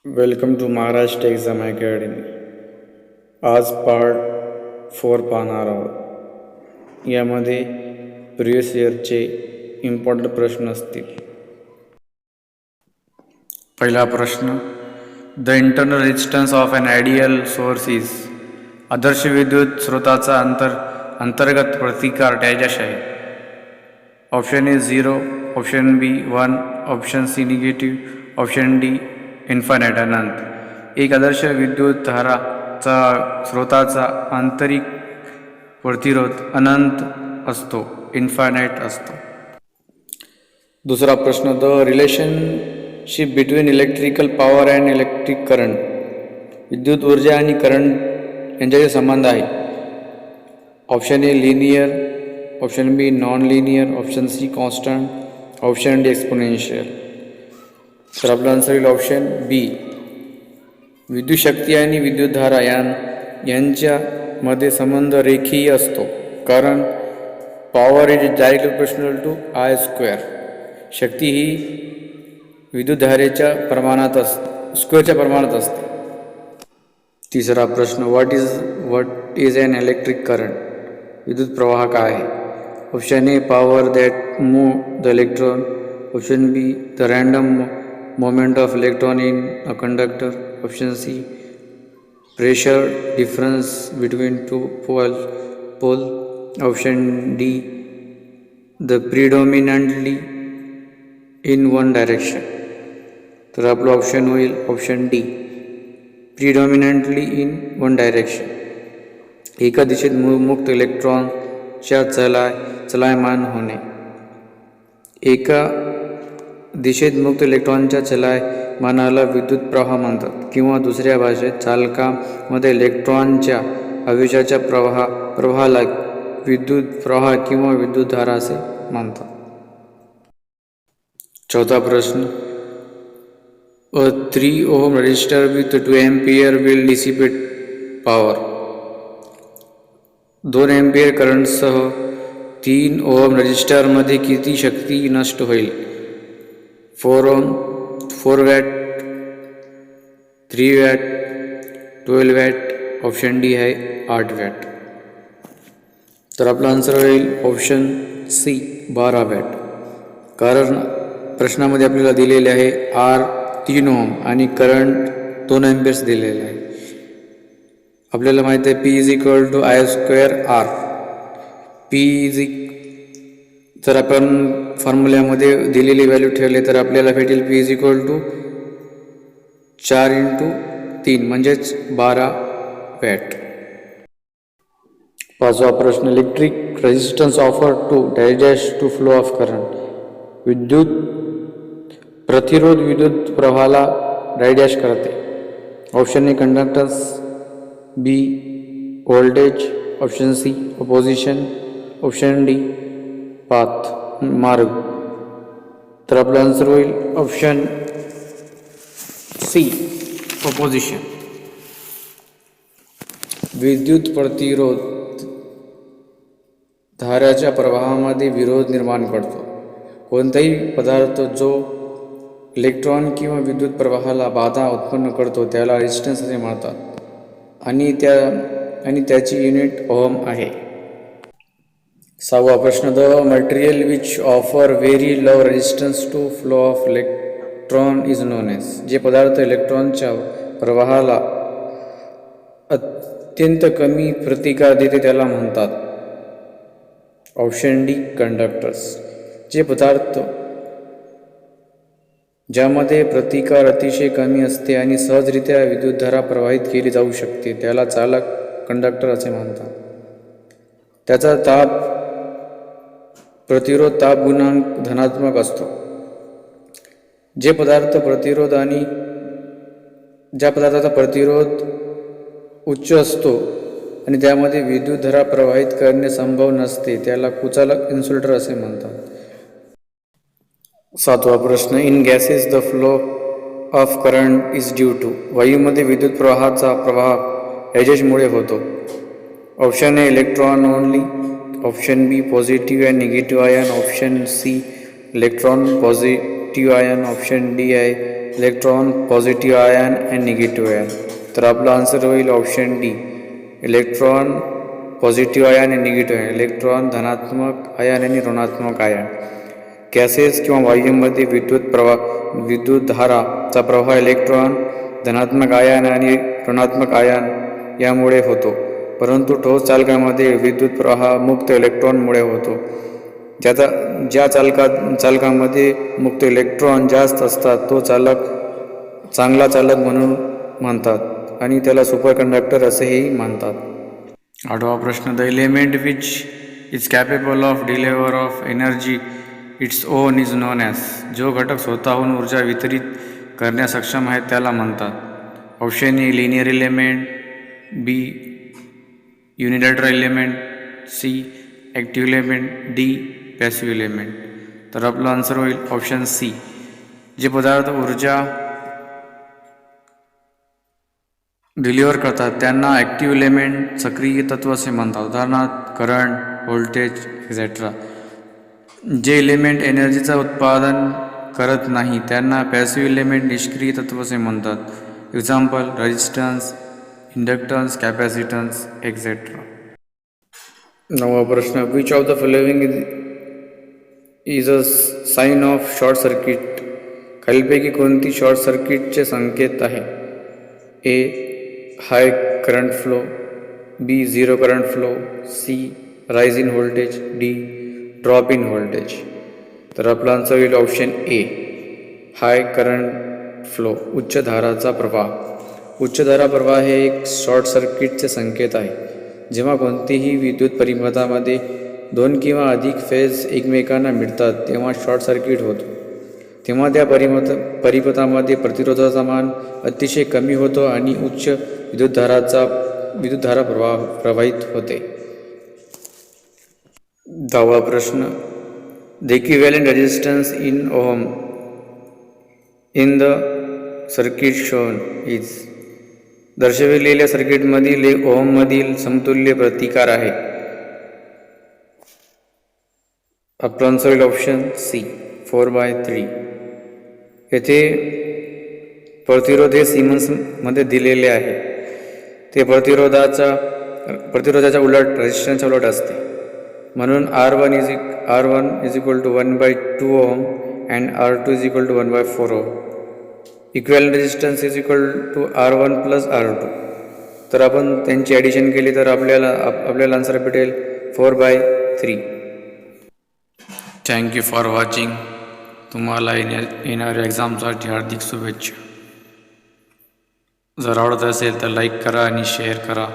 Welcome to Maharashtra exam academy. आज part 4 पाहणार आहोत. यामध्ये प्रिवियस इयरचे इम्पॉर्टंट प्रश्न असतील. पहिला प्रश्न, the internal resistance of an ideal source is. आदर्श विद्युत स्रोताचा अंतर्गत प्रतिकार डॅश आहे. Option A 0, option B 1, option C negative, option D infinite अनंत. एक आदर्श विद्युत धाराचा स्रोताचा आंतरिक प्रतिरोध अनंत असतो, इन्फायनाईट असतो. दुसरा प्रश्न, the relationship between electrical power and electric current. विद्युत ऊर्जा आणि करंट यांच्याचे संबंध आहे. Option A linear, option B non linear, option C constant, option D exponential. तर आपला आन्सर येईल ऑप्शन बी. विद्युत शक्ती आणि विद्युतधारा यांच्यामध्ये संबंध रेखीय असतो, कारण power is directly proportional to I square. शक्ती ही विद्युतधारेच्या स्क्वेअरच्या प्रमाणात असते. तिसरा प्रश्न, what is an electric current. विद्युत प्रवाह काय आहे. Option A power that move the electron, option B the random movement of electron in a conductor, option C pressure difference between two pole, option D the predominantly in one direction. तर आपलं option होईल option D, predominantly in one direction. एका दिशेत मुक्त इलेक्ट्रॉनच्या चलायमान होणे. एका दिशेत मुक्त इलेक्ट्रॉनच्या चलायमानाला विद्युत प्रवाह म्हणतात, किंवा दुसऱ्या भाषेत चालकामध्ये इलेक्ट्रॉनच्या आवेशाच्या प्रवाहाला विद्युत प्रवाह किंवा विद्युतधारा असे म्हणतात. चौथा प्रश्न, a 3 ohm resistor with 2 ampere will dissipate power. 2 ampere करंटसह 3 ओहम रेजिस्टरमध्ये किती शक्ती नष्ट होईल. 4 ohm, 4 watt, 3 watt, 12 watt, option D आहे 8 वॅट. तर आपला आन्सर होईल ऑप्शन सी 12 वॅट. कारण प्रश्नामध्ये आपल्याला दिलेले आहे आर 3 ओम आणि करंट 2 एम्पियर्स दिलेले आहे. आपल्याला माहिती आहे P is equal to I square R. जर आपण फॉर्म्युल्यामध्ये दिलेली व्हॅल्यू ठेवले तर आपल्याला भेटेल पी इज इक्वल टू 4 × 3 म्हणजेच 12 वॅट. पाचवा प्रश्न, electric resistance offer to dash to flow of current. विद्युत प्रतिरोध विद्युत प्रवाहाला डॅश करते. Option A conductance, B voltage, option C opposition, option D path मार्ग. तर आपलं आन्सर होईल ऑप्शन सी अपोजिशन. विद्युत प्रतिरोध धाराच्या प्रवाहामध्ये विरोध निर्माण करतो. कोणताही पदार्थ जो इलेक्ट्रॉन किंवा विद्युत प्रवाहाला बाधा उत्पन्न करतो त्याला रेजिस्टन्स असे म्हणतात, आणि त्याची युनिट ओहम आहे. सहावा प्रश्न, the material which offer very low resistance to flow of electron is known as. जे पदार्थ इलेक्ट्रॉनच्या प्रवाहाला अत्यंत कमी प्रतिकार देते त्याला म्हणतात. Option D conductors. जे पदार्थ ज्यामध्ये प्रतिकार अतिशय कमी असते आणि सहजरित्या विद्युतधारा प्रवाहित केली जाऊ शकते त्याला चालक कंडक्टर असे म्हणतात. त्याचा प्रतिरोध ताप गुणांक धनात्मक असतो. ज्या पदार्थाचा प्रतिरोध उच्च असतो आणि त्यामध्ये विद्युतधारा प्रवाहित करणे संभव नसते त्याला कुचालक इन्सुलेटर असे म्हणतात. सातवा प्रश्न, in gases the flow of current is due to. वायूमध्ये विद्युत प्रवाहाचा प्रवाह ॲजेसमुळे होतो. Option A electron only, option B positive and negative ion, option C electron positive ion, option D आहे electron, positive ion and negative ion. तर आपला answer होईल option D, electron, positive ion आणि निगेटिव्ह आयन. इलेक्ट्रॉन, धनात्मक ion आणि ऋणात्मक ion. Gases किंवा वायूमध्ये विद्युतधाराचा प्रवाह इलेक्ट्रॉन, धनात्मक आयन आणि ऋणात्मक आयन यामुळे होतो. परंतु ठोस चालकामध्ये विद्युत प्रवाह मुक्त इलेक्ट्रॉनमुळे होतो. ज्या चालकामध्ये मुक्त इलेक्ट्रॉन जास्त असतात तो चांगला चालक म्हणून म्हणतात आणि त्याला सुपरकंडक्टर असेही म्हणतात. 8वा प्रश्न, the element which is capable of deliver of energy its own is non as. जो घटक स्वतःहून ऊर्जा वितरित करण्यास सक्षम आहे त्याला म्हणतात. Option A linear element, B unilateral element, C active element, D passive element. तर आपला आन्सर होईल ऑप्शन सी. जे पदार्थ ऊर्जा डिलिव्हर करतात त्यांना ॲक्टिव्ह एलिमेंट, सक्रिय तत्व असे म्हणतात. उदाहरणार्थ करंट, व्होल्टेज एक्सेट्रा. जे एलिमेंट एनर्जीचं उत्पादन करत नाही त्यांना पॅसिव्ह एलिमेंट, निष्क्रिय तत्व असे म्हणतात. Example resistance, inductance, capacitance etcetera. 9वा प्रश्न, which of the following is a sign of short circuit. खालीलपैकी कोणती शॉर्ट सर्किटचे संकेत आहे. A high current flow, B zero current flow, C rise in voltage, D drop in voltage. तर आपला answer होईल option A high current flow, उच्च धाराचा प्रवाह. उच्च धारा प्रवाह हे एक शॉर्ट सर्किटचे संकेत आहे. जेव्हा कोणतीही विद्युत परिपथामध्ये 2 किंवा अधिक फेज एकमेकांना मिळतात तेव्हा शॉर्ट सर्किट होतो. तेव्हा त्या परिपथामध्ये प्रतिरोधाचा मान अतिशय कमी होतो आणि उच्च विद्युतधारा प्रवाहित होते. 10वा प्रश्न, the equivalent resistance in ohm in the circuit shown is. दर्शविलेल्या सर्किटमधील ओहममधील समतुल्य प्रतिकार आहे. आपला आन्सर होईल ऑप्शन सी 4/3. येथे प्रतिरोध हे सिमन्समध्ये दिलेले आहे. ते प्रतिरोधाच्या उलट, रेजिस्टन्सच्या उलट असते. म्हणून R1 is equal to 1/2 ohm and R2 is equal to 1/4 ohm. Equivalent resistance is equal to R1 plus R2. तर आपण त्यांची ॲडिशन केली तर आपल्याला आन्सर भेटेल 4/3. Thank you for watching. तुम्हाला येणाऱ्या एक्झामसाठी हार्दिक शुभेच्छा. जर आवडत असेल तर लाईक करा आणि शेअर करा.